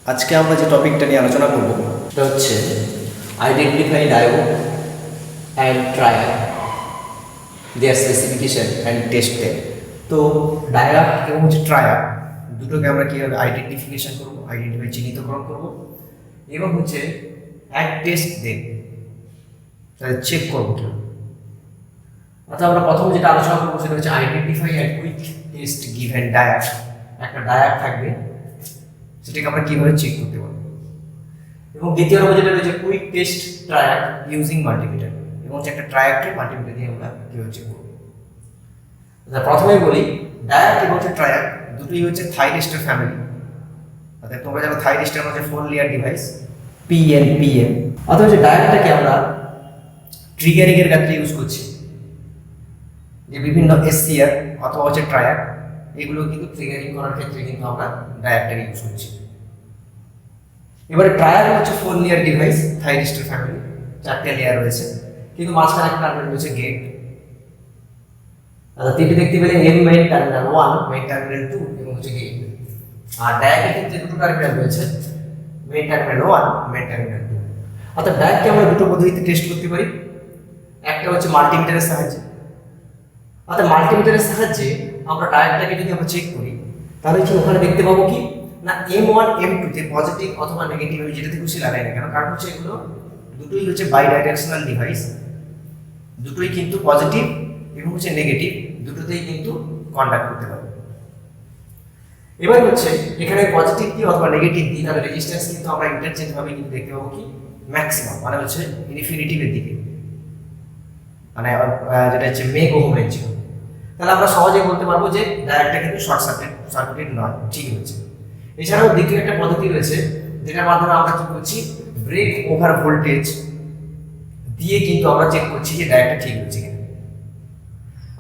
আজকে আমরা যে টপিকটা নিয়ে আলোচনা করব এটা হচ্ছে identify diode and trial, their specification and test then. তো ডায়াক এবং হচ্ছে ট্রায়াক দুটোকে আমরা কীভাবে আইডেন্টিফিকেশন করব, আইডেন্টিফাই চিহ্নিতকরণ করব এবং হচ্ছে এক টেস্ট দেন তাহলে চেক করবো কেউ। অর্থাৎ আমরা প্রথম যেটা আলোচনা করবো সেটা হচ্ছে identify and quick test given diac. একটা ডায়াক থাকবে, সেটাকে আমরা কীভাবে চেক করতে পারবো। এবং দ্বিতীয় নম্বর যেটা রয়েছে quick test triac using multimeter, এবং হচ্ছে একটা ট্রায়াককে মাল্টিমিটার দিয়ে আমরা কীভাবে চেক করবো। প্রথমেই বলি ডায়াক এবং হচ্ছে ট্রায়াক দুটোই হচ্ছে থাইরিস্টের ফ্যামিলি। অর্থাৎ তোমরা জানো থাইরিস্টের হচ্ছে 4 লেয়ার ডিভাইস পিএনপিএম। অর্থাৎ হচ্ছে ডায়াকটাকে আমরা ট্রিগারিং এর ক্ষেত্রে ইউজ করছি, যে বিভিন্ন এসসিআর অথবা হচ্ছে ট্রায়াক এগুলো কিন্তু ট্রিগারিং করার ক্ষেত্রে কিন্তু আমরা ডায়াকটাকে ইউজ করছি। এবারে ট্রায়াক হচ্ছে 4 লেয়ার ডিভাইস থাইরিস্টের ফ্যামিলি, 4টে লেয়ার রয়েছে, কিন্তু মাঝখানে একটা টার্মিনাল রয়েছে গেট। আচ্ছা, তিনটি দেখতে পেলে M main terminal 1, main terminal 2 এবং হচ্ছে গেট। আর ডায়াকের ক্ষেত্রে দুটো টার্মিনাল রয়েছে, মেইন টার্মিনাল 1, মেইন টার্মিনাল 2। অর্থাৎ ডায়াককে আমরা দুটো পদ্ধতিতে টেস্ট করতে পারি। একটা হচ্ছে মাল্টিমিটারের সাহায্যে। অর্থাৎ মাল্টিমিটারের সাহায্যে আমরা ডায়াকটাকে যদি আমরা চেক করি তাহলে হচ্ছে ওখানে দেখতে পাবো কি না M1 M2 তে পজিটিভ অথবা নেগেটিভ আমি যেটাতে খুশি লাগাই না কেন, কারণ হচ্ছে এগুলো দুটোই হচ্ছে বাই ডাইরেকশনাল ডিভাইস, দুটোই কিন্তু পজিটিভ এবং হচ্ছে নেগেটিভ দুটোতেই কিন্তু কন্ডাক্ট করতে পারবে। এবার হচ্ছে এখানে পজিটিভ দিই অথবা নেগেটিভ দিই তাহলে রেজিস্ট্যান্স কিন্তু আমরা ইন্টারচেঞ্জ ভাবে কিন্তু দেখতে পাবো কি ম্যাক্সিমাম, মানে হচ্ছে ইনফিনিটিভের দিকে, মানে যেটা হচ্ছে মেগ ওহম রেঞ্জ। তাহলে আমরা সহজেই বলতে পারবো যে ডায়াকটা কিন্তু শর্ট সার্কিট নয়, ঠিক হচ্ছে। এছাড়াও দ্বিতীয় একটা পদ্ধতি রয়েছে যেটার মাধ্যমে আমরা কি করছি ব্রেক ওভার ভোল্টেজ দিয়ে কিন্তু আমরা চেক করছি যে ডায়াকটা ঠিক হচ্ছে কিনা।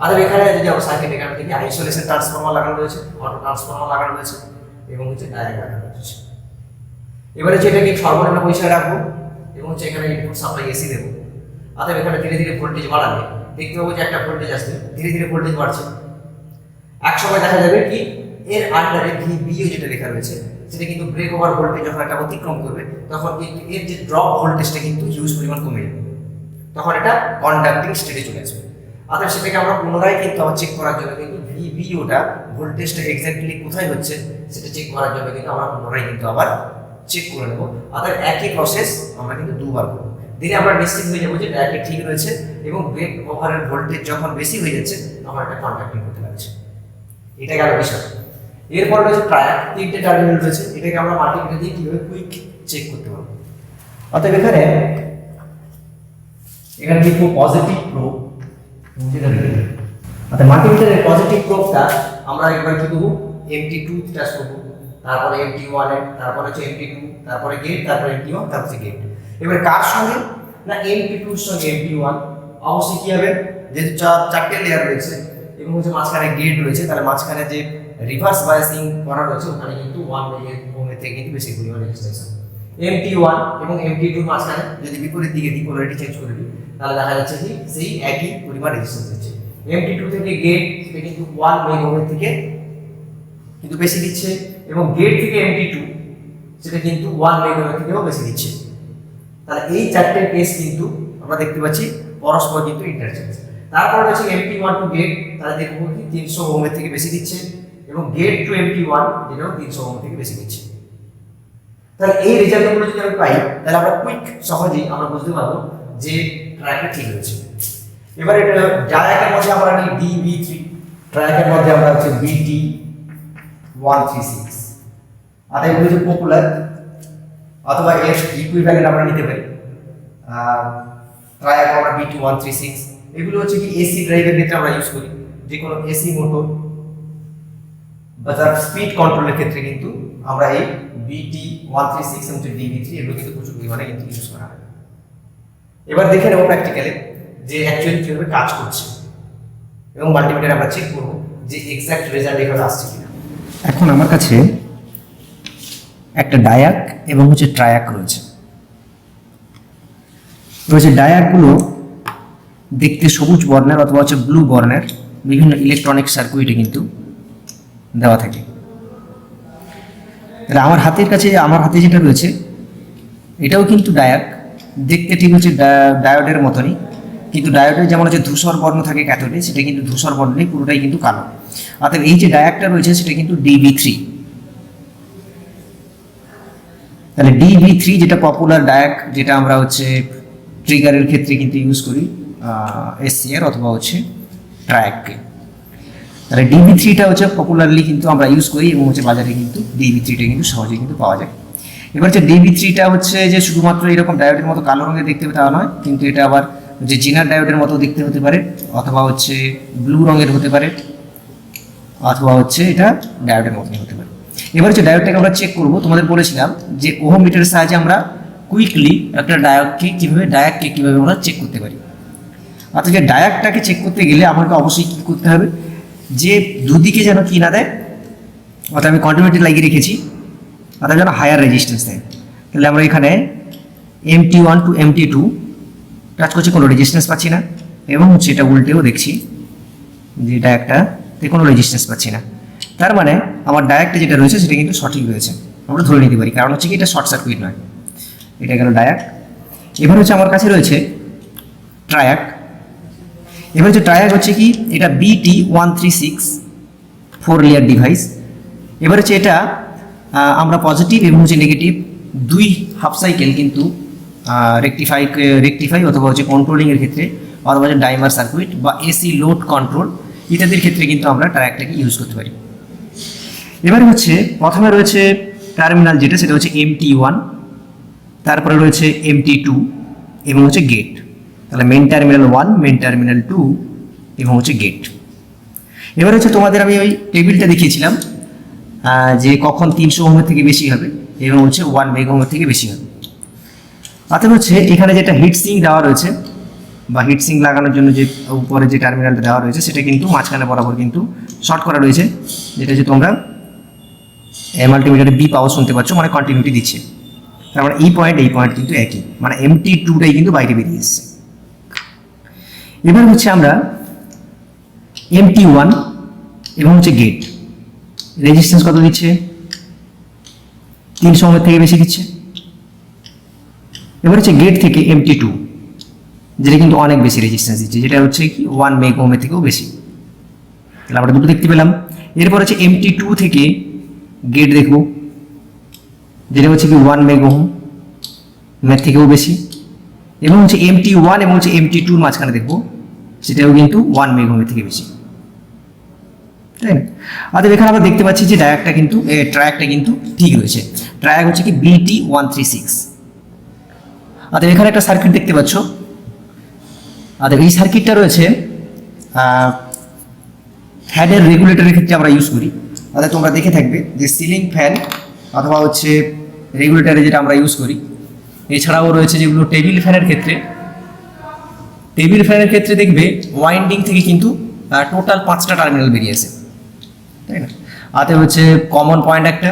আর এখানে যদি আমরা সার্কিট এখানে দেখি আইসোলেশন ট্রান্সফরমার লাগানো রয়েছে, অটো ট্রান্সফরমার লাগানো রয়েছে এবং হচ্ছে ডায়াক লাগানো রয়েছে। এবারে যেটাকে সর্বনিম্ন পরিসরে রাখবো এবং হচ্ছে এখানে ইনপুট সাপ্লাই এসি দেবো। অর্থাৎ এখানে ধীরে ধীরে ভোল্টেজ বাড়ালে দেখতে পাবো যে একটা ভোল্টেজ আসছে, ধীরে ধীরে ভোল্টেজ বাড়ছে। এক সময় দেখা যাবে কি এর আন্ডারে ভিবিও যেটা লেখা রয়েছে সেটা কিন্তু ব্রেক ওভার ভোল্টেজ যখন একটা অতিক্রম করবে তখন কিন্তু এর যে ড্রপ ভোল্টেজটা কিন্তু হিউজ পরিমাণ কমে যাবে, তখন এটা কন্ডাক্টিং স্টেটে চলে আসবে। অর্থাৎ সেটাকে আমরা পুনরায় কিন্তু আবার চেক করার জন্য কিন্তু ভিবিওটা ভোল্টেজটা এক্স্যাক্টলি কোথায় হচ্ছে সেটা চেক করার জন্য কিন্তু আমরা পুনরায় কিন্তু আবার চেক করে নেবো। অর্থাৎ একই প্রসেস আমরা কিন্তু দুবার করবো, দিনে আমরা নিশ্চিত হয়ে যাবো যে ডায়াকটা ঠিক রয়েছে এবং ব্রেক ওভারের ভোল্টেজ যখন বেশি হয়ে যাচ্ছে তখন এটা কন্ডাক্টিং করতে লাগছে। এটা গেল বিষয়। এরপর রয়েছে ট্রায়াক, 3টে টার্মিনাল রয়েছে, এটাকে আমরা মাল্টিমিটার দিয়ে কিভাবে কুইক চেক করতে পারবো। অর্থাৎ এখানে লিখবো পজিটিভ প্রোব, অর্থাৎ মাল্টিমিটারের পজিটিভ প্রোবটা আমরা একবার কি করবো MT2 টাচ করবো, তারপরে MT1 এর, তারপরে হচ্ছে MT2, তারপরে গেট, তারপরে MT1, তারপরে গেট। এবার কার সঙ্গে না MT2 এর সঙ্গে MT1 অবশ্যই কি হবে, যেহেতু 4টে লেয়ার রয়েছে এবং হচ্ছে মাঝখানে গেট রয়েছে, তাহলে মাঝখানে যে রিভার্স বায়াসিং করা রয়েছে ওখানে কিন্তু 1 ওহম থেকে কিন্তু বেশি পরিমাণ রেজিস্ট্যান্স আছে। MT1 এবং MT2 মাঝখানে যদি বিপরীত দিকে পোলারিটি চেঞ্জ করে দিই তাহলে দেখা যাচ্ছে কি সেই একই পরিমাণ রেজিস্ট্যান্স হচ্ছে। MT2 থেকে গেট সেটা কিন্তু 1 মেগ ওহম থেকে কিন্তু বেশি দিচ্ছে এবং গেট থেকে MT2 সেটা কিন্তু 1 মেগ ওহম থেকেও বেশি দিচ্ছে। তাহলে এই 4টে কেস কিন্তু আমরা দেখতে পাচ্ছি পরস্পর কিন্তু ইন্টারচেঞ্জ। তারপর হচ্ছে MT1 টু গেট, তাহলে দেখবো কি 300 ওহম থেকে বেশি দিচ্ছে এবং গেট টু MT1 যেটাও 300 ওহম থেকে বেশি দিচ্ছে। তাহলে এই রেজাল্টগুলো যদি আমি পাই তাহলে আমরা কুইক সহজেই আমরা বুঝতে পারবো যে ট্রায়াকটা ঠিক হয়েছে। এবার এটা ডায়াকের মধ্যে আমরা নিই DB3, ট্রায়াকের মধ্যে আমরা হচ্ছে BT136, আর এগুলো হচ্ছে পপুলার অথবা এর ইকুইভ্যালেন্ট আমরা নিতে পারি। ট্রায়াক আমরা BT136, এগুলো হচ্ছে কি এসি ড্রাইভের ক্ষেত্রে আমরা ইউজ করি, যে কোনো এসি মোটর বা তার স্পিড কন্ট্রোলের ক্ষেত্রে কিন্তু আমরা এই BT136 এবং DB3 এগুলো কিন্তু প্রচুর পরিমাণে কিন্তু ইউজ করা হয়। এবার দেখে নেবো প্র্যাকটিক্যালি যে অ্যাকচুয়ালি কিভাবে কাজ করছে এবং মাল্টিমিটারে আমরা চেক করবো যে এক্সাক্ট রেজাল্ট এভাবে আসছে কিনা। এখন আমার কাছে একটা ডায়াক এবং হচ্ছে ট্রায়াক রয়েছে। ডায়াকগুলো দেখতে সবুজ বর্ণের অথবা হচ্ছে ব্লু বর্ণের বিভিন্ন ইলেকট্রনিক সার্কিটে কিন্তু দেওয়া থাকে। তাহলে আমার হাতে যেটা রয়েছে এটাও কিন্তু ডায়াক, দেখতে ঠিক হচ্ছে ডায়োডের মতনই, কিন্তু ডায়োডের যেমন হচ্ছে ধূসর বর্ণ থাকে ক্যাথোডে, সেটা কিন্তু ধূসর বর্ণ নেই, পুরোটাই কিন্তু কালো। অর্থাৎ এই যে ডায়াকটা রয়েছে সেটা কিন্তু DB3। তাহলে DB3 যেটা পপুলার ডায়াক, যেটা আমরা হচ্ছে ট্রিগারের ক্ষেত্রে কিন্তু ইউজ করি SCR অথবা হচ্ছে ট্রায়াককে। তাহলে DB3টা হচ্ছে পপুলারলি কিন্তু আমরা ইউজ করি এবং হচ্ছে বাজারে কিন্তু DB3টা কিন্তু সহজেই কিন্তু পাওয়া যায়। এবার হচ্ছে DB3টা হচ্ছে যে শুধুমাত্র এরকম ডায়োডের মতো কালো রঙের দেখতে হবে তা নয়, কিন্তু এটা আবার যে জিনার ডায়োডের মতো দেখতে হতে পারে, অথবা হচ্ছে ব্লু রঙের হতে পারে, অথবা হচ্ছে এটা ডায়োডের মতনই হতে পারে। এবার হচ্ছে ডায়োডটাকে আমরা চেক করব। তোমাদের বলেছিলাম যে ওহম মিটারের সাহায্যে আমরা কুইকলি একটা ডায়োডকে কীভাবে আমরা চেক করতে পারি। অর্থাৎ যে ডায়োডটাকে চেক করতে গেলে আমাকে অবশ্যই কী করতে হবে, যে দুদিকে যেন কি না দেয়, অর্থাৎ আমি কন্টিনিউটি লাগিয়ে রেখেছি, অর্থাৎ যেন হায়ার রেজিস্ট্যান্স দেয়। তাহলে আমরা এখানে MT1 to MT2 টাচ করছি, কোনো রেজিস্ট্যান্স পাচ্ছি না, এবং হচ্ছে এটা উল্টেও দেখছি যে ডায়োডটাতে কোনো রেজিস্ট্যান্স পাচ্ছি না। তার মানে আমার ডায়োডটা যেটা রয়েছে সেটা কিন্তু সঠিক রয়েছে, আমরা ধরে নিতে পারি, কারণ হচ্ছে কি এটা শর্ট সার্কিট নয়। এটা গেল ডায়োড। এবার হচ্ছে আমার কাছে রয়েছে ট্রায়াক। এবার হচ্ছে ট্রায়াক হচ্ছে কি, এটা BT136 4 লেয়ার ডিভাইস। এবার হচ্ছে এটা আমরা পজিটিভ এবং হচ্ছে নেগেটিভ দুই হাফ সাইকেল কিন্তু রেকটিফাই অথবা হচ্ছে কন্ট্রোলিংয়ের ক্ষেত্রে, অথবা হচ্ছে ডাইমার সার্কিট বা AC লোড কন্ট্রোল ইত্যাদির ক্ষেত্রে কিন্তু আমরা ট্রায়াকটাকে ইউজ করতে পারি। এবারে হচ্ছে প্রথমে রয়েছে টার্মিনাল যেটা, সেটা হচ্ছে MT1, তারপরে রয়েছে MT2 এবং হচ্ছে গেট। তাহলে মেন টার্মিনাল 1, মেন টার্মিনাল 2 এবং হচ্ছে গেট। এবার হচ্ছে তোমাদের আমি ওই টেবিলটা দেখিয়েছিলাম যে কখন 300 ওহমের থেকে বেশি হবে এবং হচ্ছে 1 মেগা ওহমের থেকে বেশি হবে। অর্থাৎ হচ্ছে এখানে যেটা হিটসিঙ্ক দেওয়া রয়েছে বা হিটসিঙ্ক লাগানোর জন্য যে উপরে যে টার্মিনালটা দেওয়া রয়েছে সেটা কিন্তু মাঝখানে বরাবর কিন্তু শর্ট করা রয়েছে, যেটা হচ্ছে তোমরা মাল্টিমিটারে B পাওয়ার শুনতে পাচ্ছ, মানে কন্টিনিউটি দিচ্ছে। তার মানে এই পয়েন্ট কিন্তু একই, মানে MT2টাই কিন্তু বাইরে বেরিয়ে এসছে। এবার হচ্ছে আমরা MT1 এবং হচ্ছে গেট রেজিস্ট্যান্স কত দিচ্ছে, 300 ওহমের থেকে বেশি দিচ্ছে। এবার হচ্ছে গেট থেকে MT2 যেটা কিন্তু অনেক বেশি রেজিস্ট্যান্স দিচ্ছে, যেটা হচ্ছে কি 1 মেগা ওহমের থেকেও বেশি। তাহলে আমরা দুটো দেখতে পেলাম। এরপর হচ্ছে MT2 থেকে গেট দেখব, যেটা হচ্ছে কি 1 মেগা ওহমের থেকেও বেশি, এবং হচ্ছে MT1 এবং হচ্ছে MT2 মাঝখানে দেখব, সেটাও কিন্তু 1 মেগা ওহমের থেকে বেশি, তাই না? অর্থাৎ এখানে আমরা দেখতে পাচ্ছি যে ট্রায়াকটা কিন্তু ঠিক রয়েছে। ট্রায়াক হচ্ছে কি BT136। অর্থাৎ এখানে একটা সার্কিট দেখতে পাচ্ছ। অর্থাৎ এই সার্কিটটা রয়েছে ফ্যানের রেগুলেটরের ক্ষেত্রে আমরা ইউজ করি। অর্থাৎ তোমরা দেখে থাকবে যে সিলিং ফ্যান অথবা হচ্ছে রেগুলেটরে যেটা আমরা ইউজ করি। এছাড়াও রয়েছে যেগুলো টেবিল ফ্যানের ক্ষেত্রে দেখবে ওয়াইন্ডিং থেকে কিন্তু টোটাল 5টা টার্মিনাল বেরিয়ে আসে, তাই না? অর্থাৎ হচ্ছে কমন পয়েন্ট একটা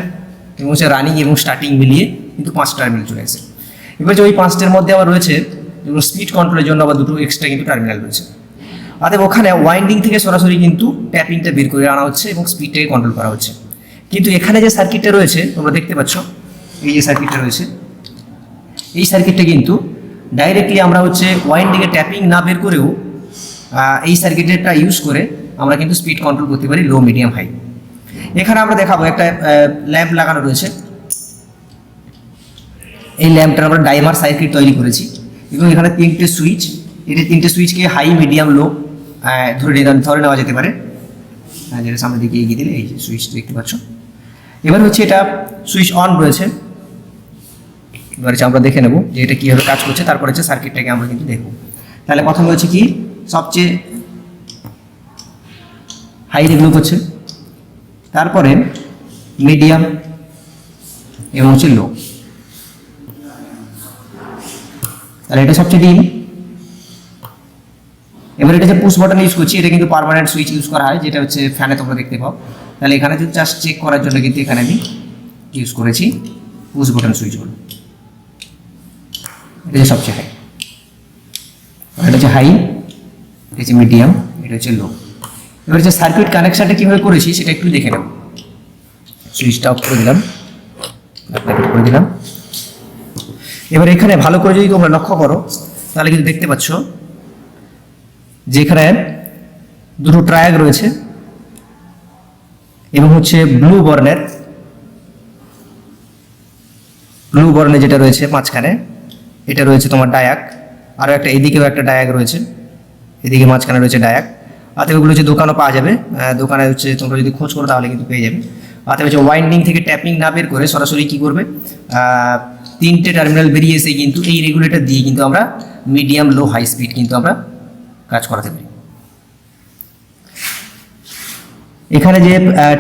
এবং হচ্ছে রানিং এবং স্টার্টিং মিলিয়ে কিন্তু 5 টার্মিনাল চলে আসে। এবার যে ওই 5টার মধ্যে আবার রয়েছে যেগুলো স্পিড কন্ট্রোলের জন্য আবার 2টো এক্সট্রা কিন্তু টার্মিনাল রয়েছে। অর্থাৎ ওখানে ওয়াইন্ডিং থেকে সরাসরি কিন্তু ট্যাপিংটা বের করে আনা হচ্ছে এবং স্পিডটাকে কন্ট্রোল করা হচ্ছে। কিন্তু এখানে যে সার্কিটটা রয়েছে তোমরা দেখতে পাচ্ছ, এই যে সার্কিটটা রয়েছে, এই সার্কিটটা কিন্তু ডাইরেক্টলি আমরা হচ্ছে ওয়াইন্ডিংয়ে ট্যাপিং না বের করেও এই সার্কিটটা ইউজ করে আমরা কিন্তু স্পিড কন্ট্রোল করতে পারি, লো, মিডিয়াম, হাই। এখানে আমরা দেখাবো একটা ল্যাম্প লাগানো রয়েছে। এই ল্যাম্পটার আমরা ডাইমার সার্কিট তৈরি করেছি এবং এখানে 3টে সুইচ, এই 3টে সুইচকে হাই, মিডিয়াম, লো ধরে নেওয়া যেতে পারে। যেটা সামনে দিকে এগিয়ে দিলে এই যে সুইচ দেখতে পাচ্ছ। এবার হচ্ছে এটা সুইচ অন রয়েছে। এবার হচ্ছে আমরা দেখে নেব যে এটা কীভাবে কাজ করছে, তারপরে হচ্ছে সার্কিটটাকে আমরা কিন্তু দেখব। তাহলে প্রথমে হচ্ছে কি সবচেয়ে হাই রেগুলো করছে, তারপরে মিডিয়াম এবং হচ্ছে লো। তাহলে এটা সবচেয়ে ডিম। এবার এটা যে পুশ বাটন ইউজ করছি, এটা কিন্তু পার্মানেন্ট সুইচ ইউজ করা হয়, যেটা হচ্ছে ফ্যানে তোমরা দেখতে পাও। তাহলে এখানে যদি জাস্ট চেক করার জন্য কিন্তু এখানে আমি ইউজ করেছি পুশ বাটন সুইচগুলো। এটা হচ্ছে সবচেয়ে হাই, এটা হচ্ছে হাই, এটা হচ্ছে মিডিয়াম, এটা হচ্ছে লো। এবার হচ্ছে সার্কিট কানেকশনটা কীভাবে করেছি সেটা একটু দেখে নেব। সুইচটা অফ করে দিলাম। করে দিলাম। এবার এখানে ভালো করে যদি তোমরা লক্ষ্য করো তাহলে কিন্তু দেখতে পাচ্ছ যে এখানে দুটো ট্রায়াক রয়েছে এবং হচ্ছে ব্লু বর্ণে যেটা রয়েছে মাঝখানে এটা রয়েছে তোমার ডায়াক, আরও একটা এদিকেও একটা ডায়াক রয়েছে, এদিকে মাঝখানে রয়েছে ডায়াক। অতএব এগুলো হচ্ছে দোকানও পাওয়া যাবে, দোকানে হচ্ছে তোমরা যদি খোঁজ করো তাহলে কিন্তু পেয়ে যাবে। অতএব হচ্ছে ওয়াইন্ডিং থেকে ট্যাপিং না বের করে সরাসরি কী করবে, তিনটে টার্মিনাল বেরিয়ে এসে কিন্তু এই রেগুলেটর দিয়ে কিন্তু আমরা মিডিয়াম লো হাই স্পিড কিন্তু আমরা কাজ করাতে পারি। এখানে যে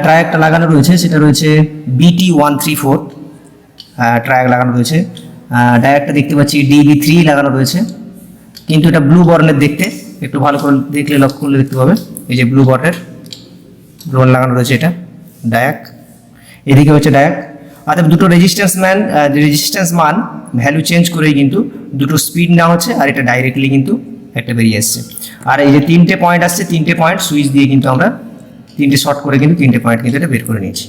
ট্রায়াকটা লাগানো রয়েছে সেটা রয়েছে BT134 ট্রায়াক লাগানো রয়েছে। ডায়াকটা দেখতে পাচ্ছি DB3 লাগানো রয়েছে, কিন্তু এটা ব্লু বর্ণের দেখতে, একটু ভালো করে দেখলে লক্ষ্য করলে দেখতে পাবে এই যে ব্লু বর্ণের লাগানো রয়েছে এটা ডায়াক, এদিকে হচ্ছে ডায়াক। অর্থাৎ দুটো রেজিস্ট্যান্স মান ভ্যালু চেঞ্জ করেই কিন্তু দুটো স্পিড নেওয়া হচ্ছে, আর এটা ডাইরেক্টলি কিন্তু একটা বেরিয়ে আসছে। আর এই যে তিনটে পয়েন্ট আসছে, তিনটে পয়েন্ট সুইচ দিয়ে কিন্তু আমরা তিনটে শর্ট করে কিন্তু তিনটে পয়েন্ট কিন্তু এটা বের করে নিয়েছি।